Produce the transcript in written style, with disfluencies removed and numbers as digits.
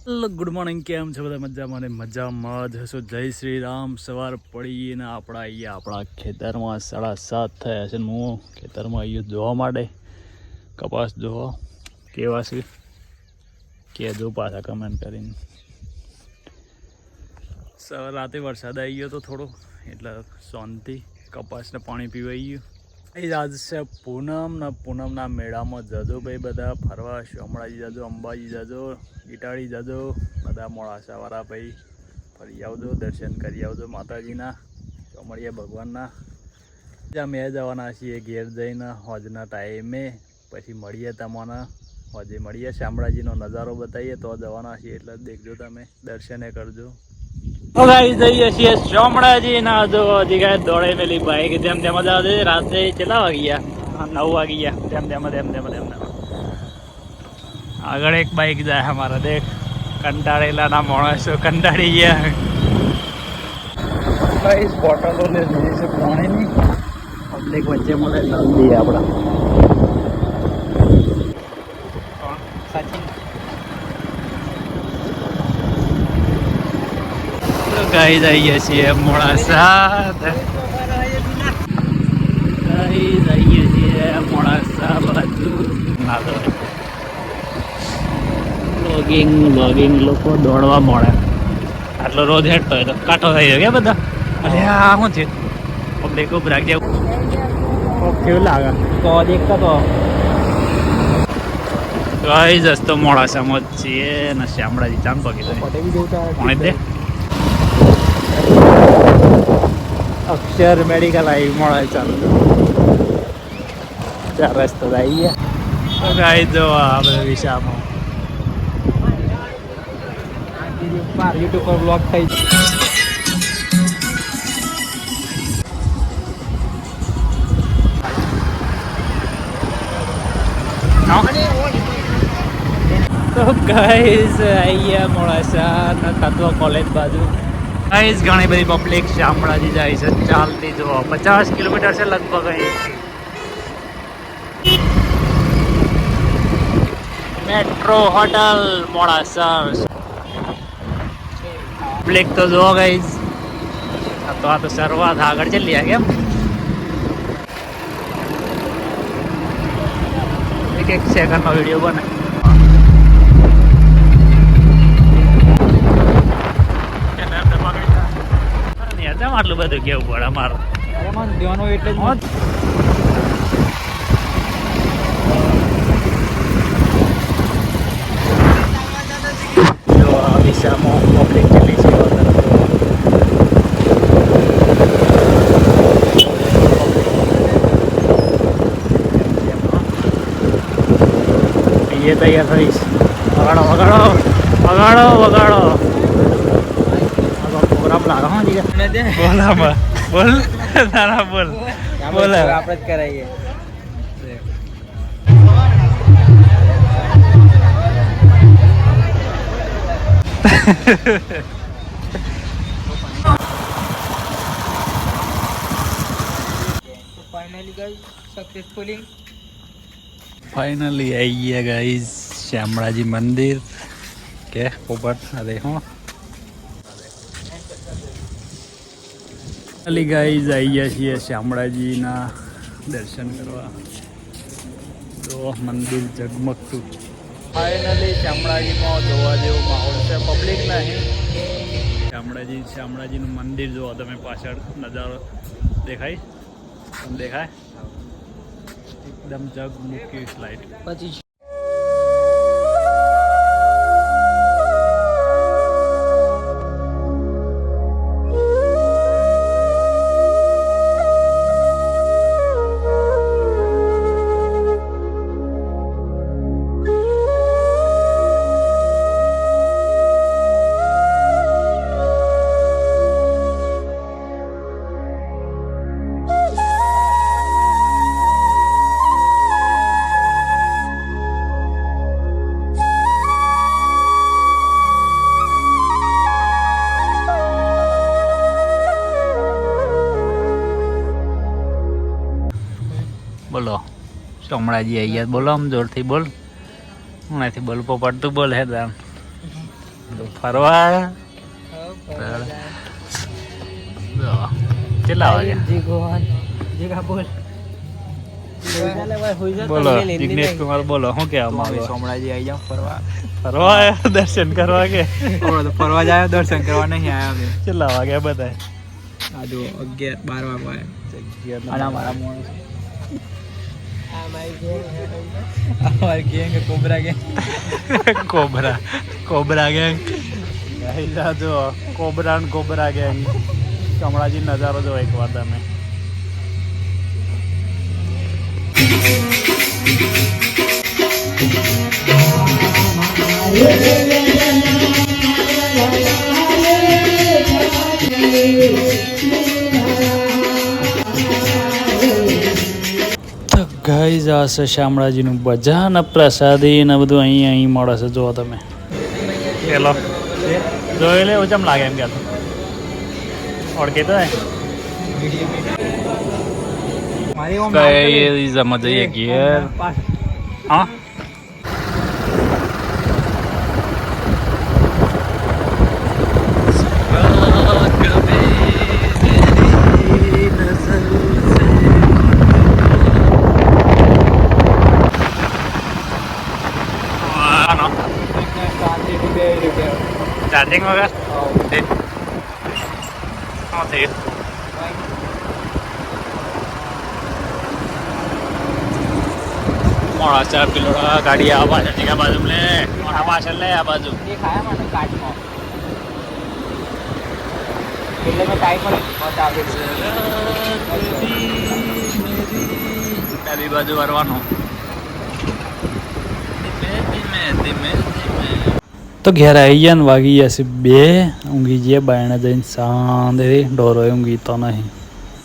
Hello good morning, કેમ છો બધા? મજામાં ને મજામાં જ હશો. જય શ્રી રામ. સવાર પડીને આપણા ખેતરમાં 7:30 થયા છે. હું ખેતરમાં આવ્યો જોવા માટે કપાસ જોવા કેવા છે કહેજો પાછા કમેન્ટ કરીને. રાતે વરસાદ આવી ગયો તો થોડો, એટલે શાંતિ, કપાસને પાણી પીવાઈ ગયું. આજ છે પૂનમ ને પૂનમના મેળામાં જજો ભાઈ, બધા ફરવા. શામળાજી જજો, અંબાજી જજો, ઇટાળી જજો, બધા મોડાસાવાળા ભાઈ ફરી આવજો, દર્શન કરી આવજો માતાજીના, ચોમળિયા ભગવાનના. જ્યાં મેં જવાના છીએ ઘેર જઈને હોજના ટાઈમે, પછી મળીએ તમને હોજે મળીએ, શામળાજીનો નજારો બતાવીએ તો જવાના છીએ, એટલે દેખજો તમે, દર્શને કરજો. જઈએ છીએ શામળાજી ના. જો હજી કાંઈ દોડે પેલી બાઈક જેમ તેમ જ આવે. રાત્રે કેટલા વાગી ગયા? 9 વાગી ગયા. તેમ આગળ એક બાઈક જાય અમારા, દેખ કંટાળેલા ના માણસો કંટાળી ગયા. બોટલો ને લીધી છે પાણીની, પબ્લિક વચ્ચે મળે નદી આપણા ગાઈ જઈએ છીએ મોડાસા. જઈએ છીએ મોડાસા બાજુ. લોગિંગ લોકો દોડવા મળે. આટલો રોજ હેઠતો હોય તો કાંઠો થઈ ગયો કે બધા. અરે આ શું છે? પબ્લિક ઉભ રાખજે. કેવું લાગે તો દેખતા તો કઈ જસ્તો મોડાસામાં જ છીએ ને શામળાજી ચાંદ પગી દે. અક્ષર મેડિકલ આવી મળે ચાલુ ચાર રસ્તો આવી ગયા. ગાઈ જો આપણે વિશામાં યુટ્યુબ પર બ્લોગ થઈ તો ગાઈઝ અહીંયા મોડાસા તત્વ કોલેજ બાજુ. ગાઈઝ ઘણી બધી પબ્લિક શામળાજી જાય છે ચાલતી. જો 50 કિલોમીટર છે લગભગ. અહીં મેટ્રો હોટલ મોડાસા. પબ્લિક તો જો ગાઈઝ, આ તો શરૂઆત, આગળ ચાલી કેમ એક સેકન્ડનો વિડીયો બને. આટલું બધું કેવું પડે અમારે દેવાનું એટલે જ. જો વિશામાં પબ્લિક કેટલી છે. એ તૈયાર થઈશ. વગાડો પ્રોગ્રામ લાગે. હા જીગા બોલ તારા બોલ આપણે જ કરાવીએ. ફાઇનલી આવી ગયા ગાઈઝ શામળાજી મંદિર કે પોપટ. અરે હું ગાઈઝ આવી ગયા છીએ શામળાજીના દર્શન કરવા. તો મંદિર ઝગમગતું. ફાઇનલી શામળાજીમાં જોવા જેવો માહોલ છે, પબ્લિક નહીં. શામળાજીનું મંદિર જોવો તમે, પાછળ નજારો દેખાય એકદમ ઝગમગતી લાઈટ. પછી બોલો શામળાજી આવી ગયા. બોલો આમ જોરથી બોલ. હમણાંથી બોલ પોપટ તું બોલ હે દામ. ફરવા આવ્યા કેટલા વાગ્યા બોલો જિગ્નેશ કુમાર બોલો શું કહેવા માંગો સોમણાજી આવી જાવ ફરવા આવ્યા દર્શન કરવા કે ફરવા જાય દર્શન કરવા નહીં આવ્યા અમે કેટલા વાગ્યા બધા આજુ 11-12 વાગ્યા મારા મોણસ અમારી ગેંગ કોબરા ગેંગ જો કોબરા ગેંગ કમળાજી નજારો જો એકવાર તમે તો ગાઈઝ આ છે શામળાજીનું બજાર ને પ્રસાદી ને બધું અહીં મળે છે જુઓ તમે પેલો જોઈ લે ચમ લાગે એમ કે ઓળખી તો કઈ જમા જઈએ ઘેર હા ચાર્જિંગ વગર શું થયું મોડા ચાર કિલો ગાડી આ પાછળ આ બાજુ લે મોડા પાછળ લે આ બાજુ ડાબી બાજુ વરવાનું તો ઘેર આવી ગયા ને વાગી ગયા છે 2 ઊંઘી જઈએ બાયણે જઈને શાંતિથી ઢોરો ઊંઘી તો નહીં